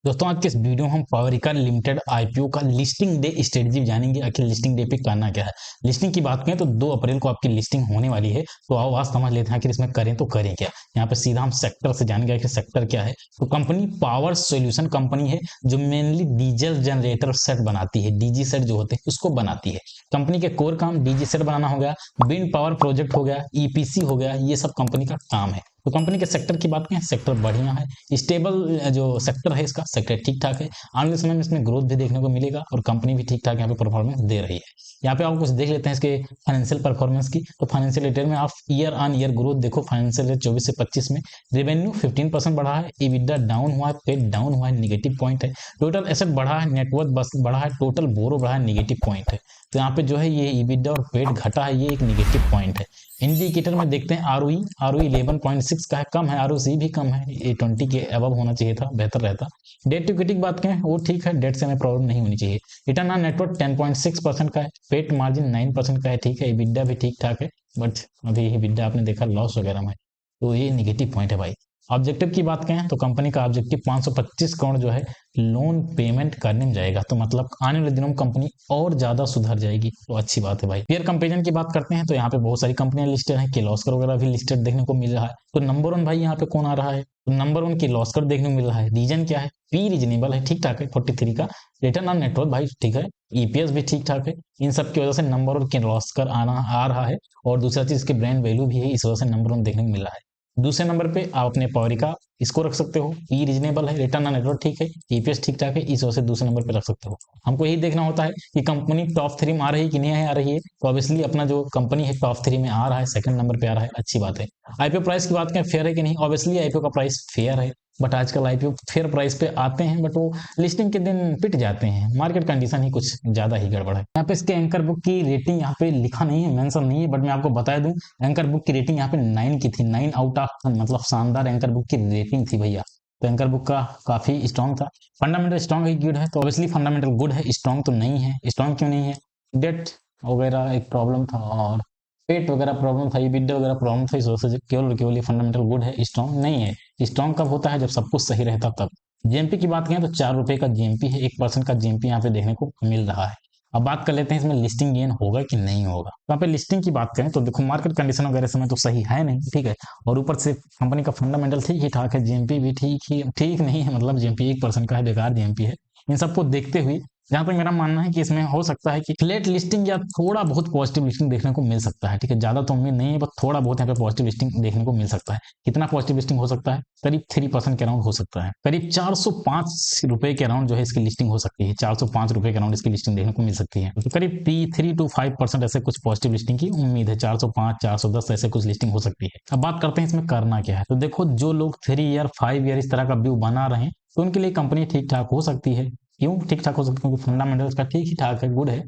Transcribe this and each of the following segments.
दोस्तों आज के इस वीडियो में हम पावरिका लिमिटेड आईपीओ का लिस्टिंग डे स्ट्रेटजी जानेंगे। आखिर लिस्टिंग डे पे करना क्या है। लिस्टिंग की बात करें तो 2 अप्रैल को आपकी लिस्टिंग होने वाली है। तो आओ आज समझ लेते हैं आखिर इसमें करें तो करें क्या। यहाँ पे सीधा हम सेक्टर से जानेंगे आखिर सेक्टर क्या है। तो कंपनी पावर सोल्यूशन कंपनी है जो मेनली डीजल जनरेटर सेट बनाती है। डीजी सेट जो होते हैं उसको बनाती है। कंपनी के कोर काम डीजी सेट बनाना हो गया, विंड पावर प्रोजेक्ट हो गया, ईपीसी हो गया, ये सब कंपनी का काम है। तो कंपनी के सेक्टर की बात करें, सेक्टर बढ़िया है, स्टेबल जो सेक्टर है इसका सेक्टर ठीक ठाक है। आने वाले समय में इसमें ग्रोथ भी देखने को मिलेगा और कंपनी भी ठीक ठाक यहाँ पे परफॉर्मेंस दे रही है। यहाँ पे आप कुछ देख लेते हैं इसके फाइनेंशियल परफॉर्मेंस की। तो फाइनेंशियल ईयर में आप ईयर ऑन ईयर ग्रोथ देखो। फाइनेंशियल ईयर 24 से 25 में रेवेन्यू 15% बढ़ा है, EBITDA डाउन हुआ है, पेड डाउन हुआ है, निगेटिव पॉइंट है। टोटल एसेट बढ़ा है, नेटवर्थ बस बढ़ा है, टोटल बोरो बढ़ा है, निगेटिव पॉइंट है। तो यहाँ पे जो है ये EBITDA और पेड घटा है, ये एक निगेटिव पॉइंट है। इंडिकेटर में देखते हैं आरओई 11.6 का है, कम है, आरओसी भी कम है, ये 20 के अबव होना चाहिए था, बेहतर रहता। डेट टू इक्विटी की बात करें वो ठीक है, डेट से हमें प्रॉब्लम नहीं होनी चाहिए। रिटर्न ऑन नेटवर्थ 10.6% का है, पेट मार्जिन 9% का है, ठीक है। EBITDA भी ठीक ठाक है, बट अभी EBITDA आपने देखा लॉस वगैरह में, तो ये निगेटिव पॉइंट है भाई। ऑब्जेक्टिव की बात करें तो कंपनी का ऑब्जेक्टिव 525 करोड़ जो है लोन पेमेंट करने में जाएगा। तो मतलब आने वाले दिनों में कंपनी और ज्यादा सुधर जाएगी, तो अच्छी बात है भाई। पेयर कंपेरिजन की बात करते हैं तो यहाँ पे बहुत सारी कंपनियां लिस्टेड हैं, किर्लोस्कर वगैरह भी लिस्टेड देखने को मिल रहा है। तो नंबर 1 भाई यहाँ पे कौन आ रहा है? तो नंबर 1 किर्लोस्कर देखने को मिल रहा है। रीजन क्या है? पी रीजनेबल है, ठीक ठाक है 43 का। रिटर्न ऑन नेटवर्थ भाई ठीक है, ईपीएस भी ठीक ठाक है। इन सब की वजह से नंबर 1 किर्लोस्कर आ रहा है। और दूसरा चीज इसकी ब्रांड वैल्यू भी है, इस वजह से नंबर 1 देखने को मिल रहा है। दूसरे नंबर पे आप अपने पावरिका इसको रख सकते हो। ई रीजनेबल है, रिटर्न ऑन नेटवर्थ ठीक है, ईपीएस ठीक ठाक है, इस वजह से दूसरे नंबर पे रख सकते हो। हमको यही देखना होता है कि कंपनी टॉप 3 में आ रही है कि नहीं आ रही है। तो ऑब्वियसली अपना जो कंपनी है टॉप 3 में आ रहा है, सेकंड नंबर पे आ रहा है, अच्छी बात है। आईपीओ प्राइस की बात करें फेयर है कि नहीं, ऑब्वियसली आईपीओ का प्राइस फेयर है। बट आजकल आईपीओ फेयर प्राइस पे आते हैं, बट वो लिस्टिंग के दिन पिट जाते हैं। मार्केट कंडीशन ही कुछ ज्यादा ही गड़बड़ है। यहाँ पे इसके एंकर बुक की रेटिंग यहाँ पे लिखा नहीं है, मेंशन नहीं है, बट मैं आपको बता दूं एंकर बुक की रेटिंग यहाँ पे 9 की थी। 9 आउट ऑफ 10, मतलब शानदार एंकर बुक की रेटिंग थी भैया। तो एंकर बुक का काफी स्ट्रॉन्ग था। फंडामेंटल स्ट्रॉन्ग है, गुड है, तो ऑब्वियसली फंडामेंटल गुड है, स्ट्रॉन्ग तो नहीं है। स्ट्रॉन्ग क्यों नहीं है? डेट वगैरह एक प्रॉब्लम था, और पेट वगैरह प्रॉब्लम था, EBITDA वगैरह प्रॉब्लम था, इस वजह से केवल केवल फंडामेंटल गुड है, स्ट्रॉन्ग नहीं है। स्ट्रॉन्ग कब होता है? जब सब कुछ सही रहता तब। जीएमपी की बात करें तो 4 रुपए का जीएमपी है, 1% का जीएमपी यहाँ पे देखने को मिल रहा है। अब बात कर लेते हैं इसमें लिस्टिंग गेन होगा कि नहीं होगा। तो यहाँ पे लिस्टिंग की बात करें तो देखो मार्केट कंडीशन वगैरह समय तो सही है नहीं, ठीक है। और ऊपर से कंपनी का फंडामेंटल ठीक ही ठाक है, जीएमपी भी ठीक नहीं है, मतलब जीएमपी 1% का है, बेकार जीएमपी है। इन सबको देखते हुए जहां तक मेरा मानना है कि इसमें हो सकता है कि फ्लैट लिस्टिंग या थोड़ा बहुत पॉजिटिव लिस्टिंग देखने को मिल सकता है, ठीक है। ज्यादा तो उम्मीद नहीं है, बस थोड़ा बहुत यहाँ पे पॉजिटिव लिस्टिंग देखने को मिल सकता है। कितना पॉजिटिव लिस्टिंग हो सकता है? करीब 3% के अराउंड हो सकता है। करीब 405 रुपए के अराउंड जो है इसकी लिस्टिंग हो सकती है। 405 रुपए के अराउंड इसकी लिस्टिंग देखने को मिल सकती है। तो करीब 3 to 5% ऐसे कुछ पॉजिटिव लिस्टिंग की उम्मीद है। 405 410 ऐसे कुछ लिस्टिंग हो सकती है। अब बात करते हैं इसमें करना क्या है। तो देखो जो लोग 3 ईयर 5 ईयर इस तरह का व्यू बना रहे हैं, तो उनके लिए कंपनी ठीक ठाक हो सकती है। क्यों ठीक ठाक हो सकती है? क्योंकि फंडामेंटल्स का ठीक ही ठाक है, गुड है,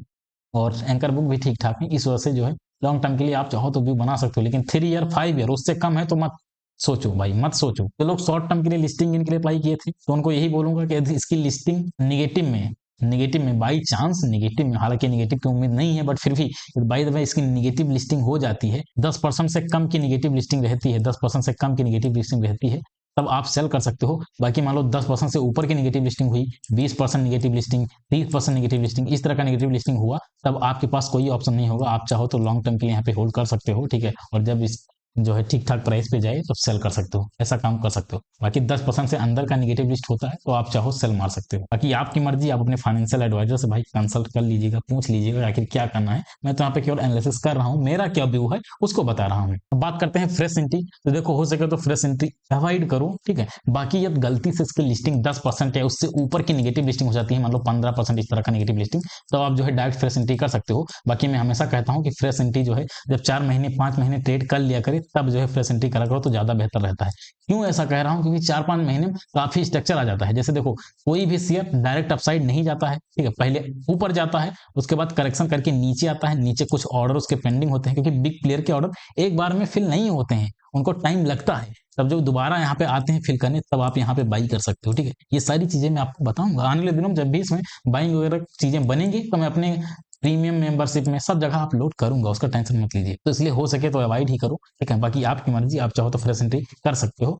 और एंकर बुक भी ठीक ठाक है। इस वजह से जो है लॉन्ग टर्म के लिए आप चाहो तो व्यू बना सकते हो। लेकिन 3 ईयर 5 ईयर उससे कम है तो मत सोचो भाई, मत सोचो। तो लोग शॉर्ट टर्म के लिए लिस्टिंग इनके लिए अप्लाई किए थे, तो उनको यही बोलूंगा कि यदि इसकी लिस्टिंग निगेटिव में बाई चांस निगेटिव में, हालांकि निगेटिव की उम्मीद नहीं है, बट फिर भी बाई द वे इसकी निगेटिव लिस्टिंग हो जाती है, 10% से कम की निगेटिव लिस्टिंग रहती है, 10% से कम की निगेटिव लिस्टिंग रहती है, तब आप सेल कर सकते हो। बाकी मान लो 10% से ऊपर की नेगेटिव लिस्टिंग हुई, 20% नेगेटिव लिस्टिंग, 30% नेगेटिव लिस्टिंग, इस तरह का नेगेटिव लिस्टिंग हुआ, तब आपके पास कोई ऑप्शन नहीं होगा। आप चाहो तो लॉन्ग टर्म के लिए यहाँ पे होल्ड कर सकते हो, ठीक है। और जब इस जो है ठीक ठाक प्राइस पे जाए तो सेल कर सकते हो, ऐसा काम कर सकते हो। बाकी 10% से अंदर का नेगेटिव लिस्ट होता है तो आप चाहो सेल मार सकते हो। बाकी आपकी मर्जी, आप अपने फाइनेंशियल एडवाइजर से भाई कंसल्ट कर लीजिएगा, पूछ लीजिएगा आखिर क्या करना है। मैं तो यहाँ पे केवल एनालिसिस कर रहा हूँ, मेरा क्या व्यू है उसको बता रहा हूँ। अब बात करते हैं फ्रेश एंट्री। तो देखो हो सके तो फ्रेश एंट्री अवॉइड करो, ठीक है। बाकी यदि गलती से इसकी लिस्टिंग 10% है, उससे ऊपर की नेगेटिव लिस्टिंग हो जाती है, मान लो 15% इस तरह का नेगेटिव लिस्टिंग, तो आप जो है डायरेक्ट फ्रेश एंट्री कर सकते हो। बाकी मैं हमेशा कहता हूँ कि फ्रेश एंट्री जो है जब 4 महीने 5 महीने ट्रेड कर लिया करे, तब जो है फ्रेश एंट्री करा करो तो ज्यादा बेहतर रहता है। क्यों ऐसा कह रहा हूं? क्योंकि 4-5 महीने में काफी स्ट्रक्चर आ जाता है। जैसे देखो कोई भी शेयर डायरेक्ट अपसाइड नहीं जाता है, ठीक है। पहले ऊपर जाता है, उसके बाद करेक्शन करके नीचे आता है, नीचे कुछ ऑर्डर उसके पेंडिंग होते हैं, क्योंकि बिग प्लेयर के ऑर्डर एक बार में फिल नहीं होते हैं, उनको टाइम लगता है। तब जब दोबारा यहाँ पे आते हैं फिल करने, तब आप यहाँ पे बाई कर सकते हो, ठीक है। ये सारी चीजें मैं आपको बताऊंगा आने वाले दिनों में, जब भी इसमें बाइंग वगैरह चीजें बनेंगी तो मैं अपने प्रीमियम मेंबरशिप में सब जगह अपलोड करूंगा, उसका टेंशन मत लीजिए। तो इसलिए हो सके तो अवॉइड ही करो, ठीक है। बाकी आपकी मर्जी, आप चाहो तो फ्रेश एंट्री कर सकते हो।